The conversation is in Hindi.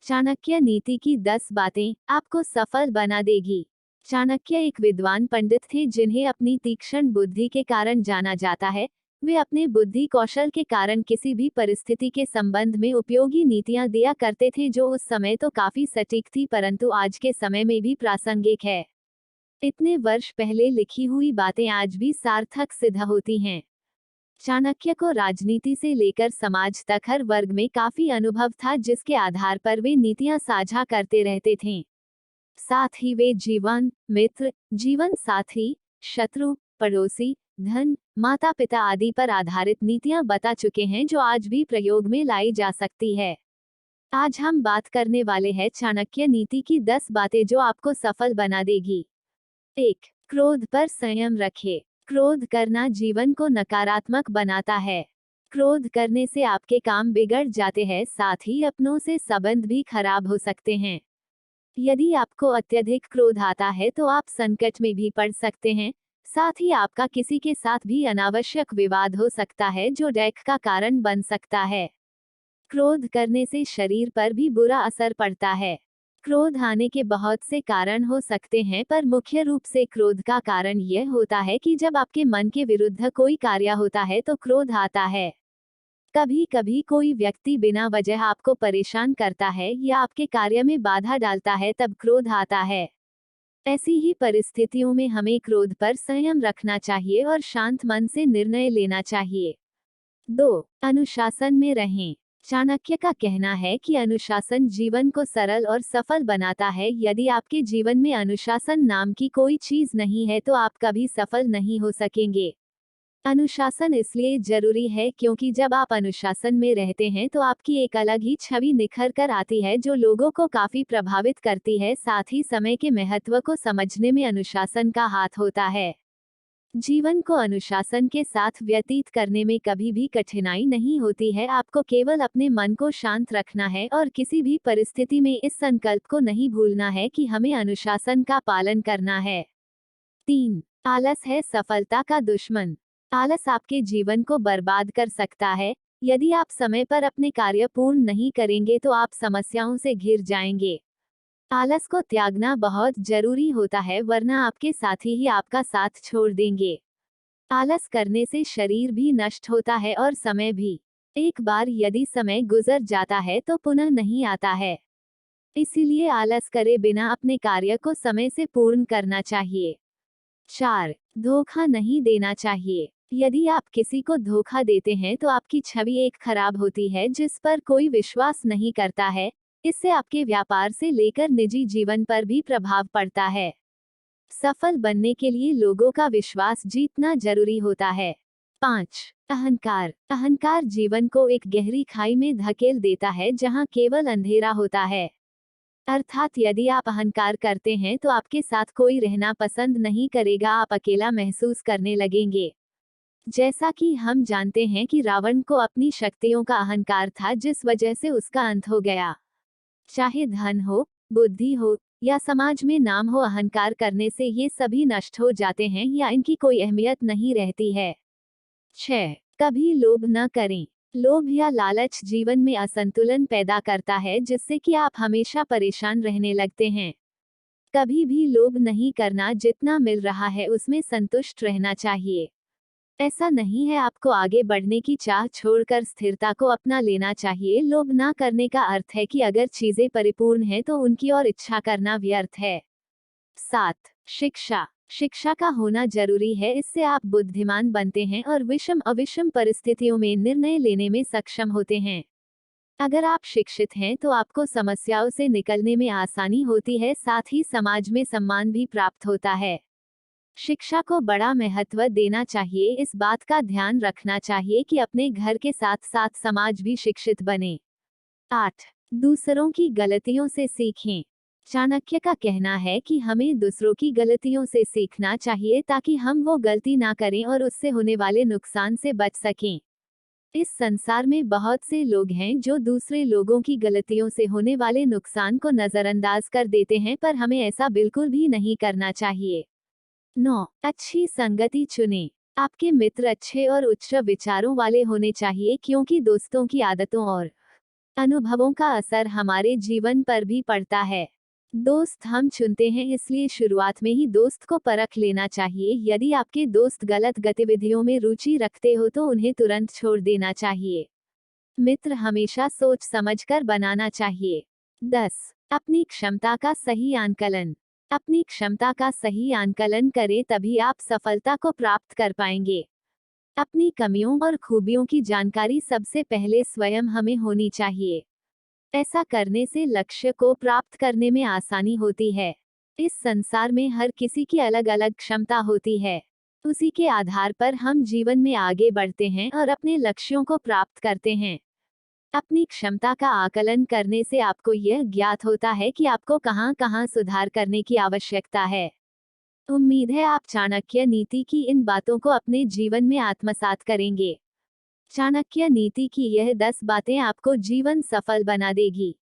चाणक्य नीति की 10 बातें आपको सफल बना देगी। चाणक्य एक विद्वान पंडित थे जिन्हें अपनी तीक्ष्ण बुद्धि के कारण जाना जाता है। वे अपने बुद्धि कौशल के कारण किसी भी परिस्थिति के संबंध में उपयोगी नीतियां दिया करते थे जो उस समय तो काफी सटीक थी परंतु आज के समय में भी प्रासंगिक है। इतने वर्ष पहले लिखी हुई बातें आज भी सार्थक सिद्ध होती हैं। चाणक्य को राजनीति से लेकर समाज तक हर वर्ग में काफी अनुभव था जिसके आधार पर वे नीतियां साझा करते रहते थे। साथ ही वे जीवन, मित्र, जीवन साथी, शत्रु, पड़ोसी, धन, माता पिता आदि पर आधारित नीतियां बता चुके हैं जो आज भी प्रयोग में लाई जा सकती है। आज हम बात करने वाले हैं चाणक्य नीति की 10 बातें जो आपको सफल बना देगी। 1. क्रोध पर संयम रखें। क्रोध करना जीवन को नकारात्मक बनाता है। क्रोध करने से आपके काम बिगड़ जाते हैं, साथ ही अपनों से संबंध भी खराब हो सकते हैं। यदि आपको अत्यधिक क्रोध आता है तो आप संकट में भी पड़ सकते हैं। साथ ही आपका किसी के साथ भी अनावश्यक विवाद हो सकता है जो डैक का कारण बन सकता है। क्रोध करने से शरीर पर भी बुरा असर पड़ता है। क्रोध आने के बहुत से कारण हो सकते हैं पर मुख्य रूप से क्रोध का कारण यह होता है कि जब आपके मन के विरुद्ध कोई कार्य होता है तो क्रोध आता है। कभी कभी कोई व्यक्ति बिना वजह आपको परेशान करता है या आपके कार्य में बाधा डालता है तब क्रोध आता है। ऐसी ही परिस्थितियों में हमें क्रोध पर संयम रखना चाहिए और शांत मन से निर्णय लेना चाहिए। 2. अनुशासन में रहें। चाणक्य का कहना है कि अनुशासन जीवन को सरल और सफल बनाता है। यदि आपके जीवन में अनुशासन नाम की कोई चीज नहीं है तो आप कभी सफल नहीं हो सकेंगे। अनुशासन इसलिए जरूरी है क्योंकि जब आप अनुशासन में रहते हैं तो आपकी एक अलग ही छवि निखर कर आती है जो लोगों को काफी प्रभावित करती है। साथ ही समय के महत्व को समझने में अनुशासन का हाथ होता है। जीवन को अनुशासन के साथ व्यतीत करने में कभी भी कठिनाई नहीं होती है। आपको केवल अपने मन को शांत रखना है और किसी भी परिस्थिति में इस संकल्प को नहीं भूलना है कि हमें अनुशासन का पालन करना है। 3. आलस है सफलता का दुश्मन। आलस आपके जीवन को बर्बाद कर सकता है। यदि आप समय पर अपने कार्य पूर्ण नहीं करेंगे तो आप समस्याओं से घिर जाएंगे। आलस को त्यागना बहुत जरूरी होता है वरना आपके साथी ही आपका साथ छोड़ देंगे। आलस करने से शरीर भी नष्ट होता है और समय भी। एक बार यदि समय गुजर जाता है तो पुनः नहीं आता है। इसीलिए आलस करे बिना अपने कार्य को समय से पूर्ण करना चाहिए। 4. धोखा नहीं देना चाहिए। यदि आप किसी को धोखा देते हैं तो आपकी छवि एक खराब होती है जिस पर कोई विश्वास नहीं करता है। इससे आपके व्यापार से लेकर निजी जीवन पर भी प्रभाव पड़ता है। सफल बनने के लिए लोगों का विश्वास जीतना जरूरी होता है। 5. अहंकार। अहंकार जीवन को एक गहरी खाई में धकेल देता है जहां केवल अंधेरा होता है। अर्थात यदि आप अहंकार करते हैं तो आपके साथ कोई रहना पसंद नहीं करेगा, आप अकेला महसूस करने लगेंगे। जैसा कि हम जानते हैं कि रावण को अपनी शक्तियों का अहंकार था जिस वजह से उसका अंत हो गया। चाहे धन हो, बुद्धि हो या समाज में नाम हो, अहंकार करने से ये सभी नष्ट हो जाते हैं या इनकी कोई अहमियत नहीं रहती है। 6. कभी लोभ न करें। लोभ या लालच जीवन में असंतुलन पैदा करता है जिससे कि आप हमेशा परेशान रहने लगते हैं। कभी भी लोभ नहीं करना, जितना मिल रहा है उसमें संतुष्ट रहना चाहिए। ऐसा नहीं है आपको आगे बढ़ने की चाह छोड़कर स्थिरता को अपना लेना चाहिए। लोभ ना करने का अर्थ है कि अगर चीजें परिपूर्ण हैं तो उनकी और इच्छा करना व्यर्थ है। 7. शिक्षा। शिक्षा का होना जरूरी है, इससे आप बुद्धिमान बनते हैं और विषम अविषम परिस्थितियों में निर्णय लेने में सक्षम होते हैं। अगर आप शिक्षित हैं तो आपको समस्याओं से निकलने में आसानी होती है, साथ ही समाज में सम्मान भी प्राप्त होता है। शिक्षा को बड़ा महत्व देना चाहिए। इस बात का ध्यान रखना चाहिए कि अपने घर के साथ साथ समाज भी शिक्षित बने। 8. दूसरों की गलतियों से सीखें। चाणक्य का कहना है कि हमें दूसरों की गलतियों से सीखना चाहिए ताकि हम वो गलती ना करें और उससे होने वाले नुकसान से बच सकें। इस संसार में बहुत से लोग हैं जो दूसरे लोगों की गलतियों से होने वाले नुकसान को नजरअंदाज कर देते हैं, पर हमें ऐसा बिल्कुल भी नहीं करना चाहिए। 9. अच्छी संगति चुनें। आपके मित्र अच्छे और उच्च विचारों वाले होने चाहिए क्योंकि दोस्तों की आदतों और अनुभवों का असर हमारे जीवन पर भी पड़ता है। दोस्त हम चुनते हैं, इसलिए शुरुआत में ही दोस्त को परख लेना चाहिए। यदि आपके दोस्त गलत गतिविधियों में रुचि रखते हो तो उन्हें तुरंत छोड़ देना चाहिए। मित्र हमेशा सोच समझकर बनाना चाहिए। 10. अपनी क्षमता का सही आंकलन। अपनी क्षमता का सही आंकलन करें, तभी आप सफलता को प्राप्त कर पाएंगे। अपनी कमियों और खूबियों की जानकारी सबसे पहले स्वयं हमें होनी चाहिए। ऐसा करने से लक्ष्य को प्राप्त करने में आसानी होती है। इस संसार में हर किसी की अलग अलग क्षमता होती है। उसी के आधार पर हम जीवन में आगे बढ़ते हैं और अपने लक्ष्यों को प्राप्त करते हैं। अपनी क्षमता का आकलन करने से आपको यह ज्ञात होता है कि आपको कहां कहां सुधार करने की आवश्यकता है। उम्मीद है आप चाणक्य नीति की इन बातों को अपने जीवन में आत्मसात करेंगे। चाणक्य नीति की यह 10 बातें आपको जीवन सफल बना देगी।